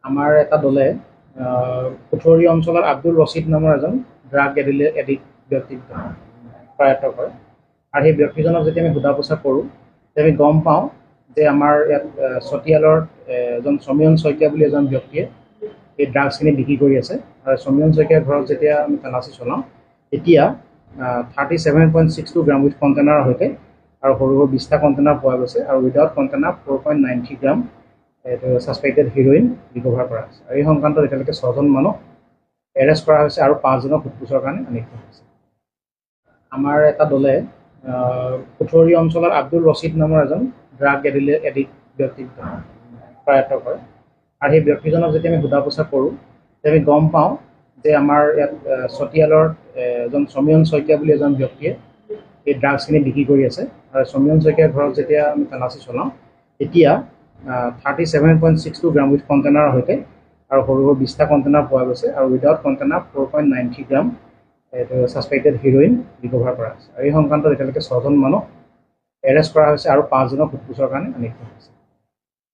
আমাৰ এটা দলে কুঠৰি অঞ্চলৰ আব্দুল ৰছিদ নামৰ এজন ড্ৰাগ এডিক্ট ব্যক্তিক কৰায়ত্ব কৰে আৰু সেই ব্যক্তিজনক যেতিয়া আমি সোধা পোছা কৰোঁ তেতিয়া আমি গম পাওঁ যে আমাৰ ইয়াত চতিয়ালৰ এজন সমীৰণ শইকীয়া বুলি এজন ব্যক্তিয়ে এই ড্ৰাগছখিনি বিক্ৰী কৰি আছে আৰু সমীৰণ শইকীয়াৰ ঘৰত যেতিয়া আমি তালাচী চলাওঁ তেতিয়া 37.62 গ্ৰাম উইথ কণ্টেইনাৰৰ সৈতে আৰু সৰু সৰু 20টা কণ্টেইনাৰ পোৱা গৈছে আৰু উইদাউট কণ্টেইনাৰ 4.93 গ্ৰাম এইটো ছাছপেক্টেড হিৰ'ইন ৰিকভাৰ কৰা হৈছে আৰু এই সংক্ৰান্তত এতিয়ালৈকে 6জন মানুহ এৰেষ্ট কৰা হৈছে আৰু 5জনক সোধপোছৰ কাৰণে আনি থোৱা হৈছে। আমাৰ এটা দলে কুঠৰি অঞ্চলৰ আব্দুল ৰছিদ নামৰ এজন ড্ৰাগ এডিক্ট ব্যক্তিক কৰায়ত্ব কৰে আৰু সেই ব্যক্তিজনক যেতিয়া আমি সোধা পোছা কৰোঁ তেতিয়া আমি গম পাওঁ যে আমাৰ ইয়াত চতিয়ালৰ এজন সমীৰণ শইকীয়া বুলি এজন ব্যক্তিয়ে এই ড্ৰাগছখিনি বিক্ৰী কৰি আছে আৰু সমীৰণ শইকীয়াৰ ঘৰত যেতিয়া আমি তালাচী চলাওঁ তেতিয়া 37.62 গ্ৰাম উইথ কণ্টেইনাৰৰ সৈতে আৰু সৰু সৰু 20টা কণ্টেইনাৰ পোৱা গৈছে আৰু উইদাউট কণ্টেইনাৰ 4.93 গ্ৰাম এইটো ছাছপেক্টেড হিৰ'ইন ৰিকভাৰ কৰা হৈছে আৰু এই সংক্ৰান্তত এতিয়ালৈকে 6জন মানুহ এৰেষ্ট কৰা হৈছে আৰু 5জনক সোধপোছৰ কাৰণে আনি থোৱা হৈছে।